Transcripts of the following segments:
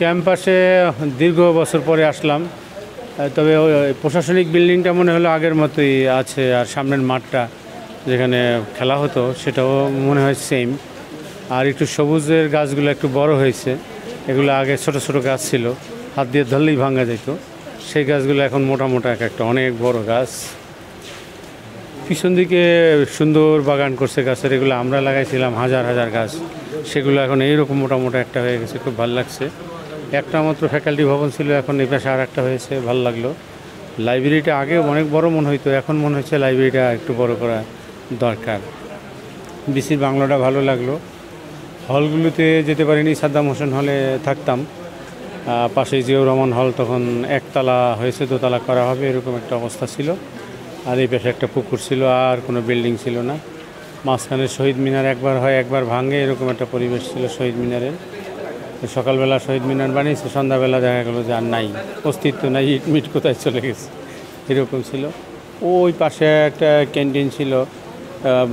ক্যাম্পাসে দীর্ঘ বছর পরে আসলাম, তবে ওই প্রশাসনিক বিল্ডিংটা মনে হলো আগের মতোই আছে, আর সামনের মাঠটা যেখানে খেলা হতো সেটাও মনে হয় সেম। আর একটু সবুজের গাছগুলো একটু বড় হয়েছে, এগুলো আগে ছোট ছোট গাছ ছিল, হাত দিয়ে ধরলেই ভাঙা যেত, সেই গাছগুলো এখন মোটা মোটা একটা অনেক বড় গাছ। পিছন দিকে সুন্দর বাগান করছে গাছের, এগুলো আমরা লাগাইছিলাম হাজার হাজার গাছ, সেগুলো এখন এইরকম মোটা মোটা একটা হয়ে গেছে, খুব ভালো লাগছে। একটা মাত্র ফ্যাকাল্টি ভবন ছিল, এখন এই পাশে আর একটা হয়েছে, ভালো লাগলো। লাইব্রেরিটা আগে অনেক বড় মনে হইতো, এখন মনে হচ্ছে লাইব্রেরিটা একটু বড় করা দরকার। বিসির বাংলাটা ভালো লাগলো। হলগুলোতে যেতে পারিনি, সাদ্দাম হোসেন হলে থাকতাম, পাশেই জিয়াউর রহমান হল তখন একতলা হয়েছে, দোতলা করা হবে এরকম একটা অবস্থা ছিল। আর এই পাশে একটা পুকুর ছিল, আর কোনো বিল্ডিং ছিল না। মাঝখানে শহীদ মিনার একবার হয় একবার ভাঙে, এরকম একটা পরিবেশ ছিল শহীদ মিনারের। সকালবেলা শহীদ মিনার বানিয়েছে, সন্ধ্যাবেলা দেখা গেলো যে আর নাই, অস্তিত্ব নাই, ইট মিট কোথায় চলে গেছে, এরকম ছিল। ওই পাশে একটা ক্যান্টিন ছিল,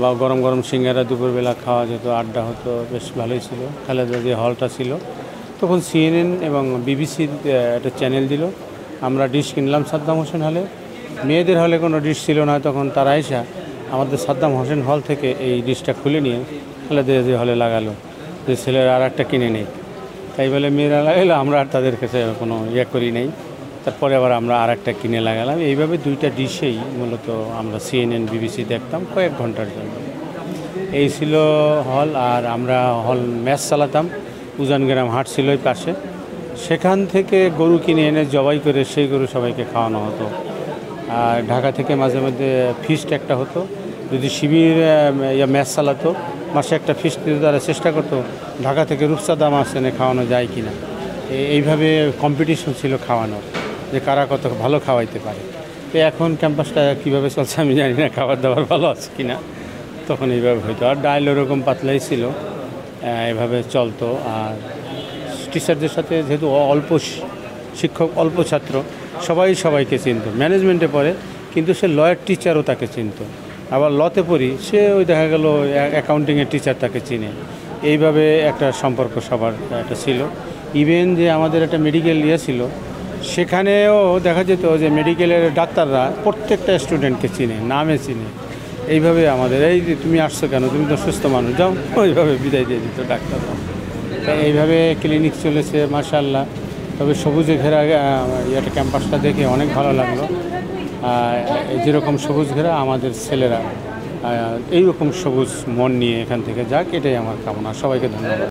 বা গরম গরম সিঙ্গারা দুপুরবেলা খাওয়া যেত, আড্ডা হতো, বেশ ভালোই ছিল। খালেদা জিয়া হলটা ছিল তখন, CNN এবং বিবিসির একটা চ্যানেল দিল। আমরা ডিশ কিনলাম সাদ্দাম হোসেন হলে, মেয়েদের হলে কোনো ডিশ ছিল না, তখন তারা এসে আমাদের সাদ্দাম হোসেন হল থেকে এই ডিশটা খুলে নিয়ে খালেদা জিয়া হলে লাগালো, যে ছেলেরা আর একটা কিনে নেই। তাই বলে মেয়েরা লাগাইলো, আমরা আর তাদের কাছে কোনো করি নাই। তারপরে আবার আমরা আর একটা কিনে লাগালাম। এইভাবে দুইটা ডিশেই মূলত আমরা CNN BBC দেখতাম কয়েক ঘন্টার জন্য। এই ছিল হল। আর আমরা হল ম্যাচ চালাতাম, উজানগ্রাম হাট ছিল ওই পাশে, সেখান থেকে গরু কিনে এনে জবাই করে সেই গরু সবাইকে খাওয়ানো হতো। আর ঢাকা থেকে মাঝে মধ্যে ফিস্ট একটা হতো, যদি শিবির ম্যাচ চালাতো, মাসে একটা ফিস্ট দিতে তারা চেষ্টা করতো ঢাকা থেকে রূপচাঁদা মাছ এনে খাওয়ানো যায় কি না। এইভাবে কম্পিটিশন ছিল খাওয়ানোর, যে কারা কত ভালো খাওয়াইতে পারে। তো এখন ক্যাম্পাসটা কীভাবে চলছে আমি জানি না, খাবার দাবার ভালো আছে কি না, তখন এইভাবে হইতো। আর ডাইল ওরকম পাতলাই ছিল, এভাবে চলতো। আর টিচারদের সাথে যেহেতু অল্প শিক্ষক, অল্প ছাত্র, সবাই সবাইকে চিনত। ম্যানেজমেন্টে পড়ে কিন্তু সে লয়ের টিচারও তাকে চিনত, আবার লতে পড়ি সে ওই দেখা গেল অ্যাকাউন্টিংয়ের টিচার তাকে চিনে। এইভাবে একটা সম্পর্ক সবার একটা ছিল। ইভেন যে আমাদের একটা মেডিকেল ছিল, সেখানেও দেখা যেত যে মেডিকেলের ডাক্তাররা প্রত্যেকটা স্টুডেন্টকে চিনে, নামে চিনে। এইভাবে আমাদের, এই যে তুমি আসছো কেন, তুমি তো সুস্থ মানুষ, যাও, ওইভাবে বিদায় দিয়ে দিত ডাক্তাররা। তাই এইভাবে ক্লিনিক চলেছে মাশাআল্লাহ। তবে সবুজে ঘেরা একটা ক্যাম্পাসটা দেখে অনেক ভালো লাগলো। যেরকম সবুজ ঘেরা, আমাদের ছেলেরা এইরকম সবুজ মন নিয়ে এখান থেকে যাক, এটাই আমার কামনা। সবাইকে ধন্যবাদ।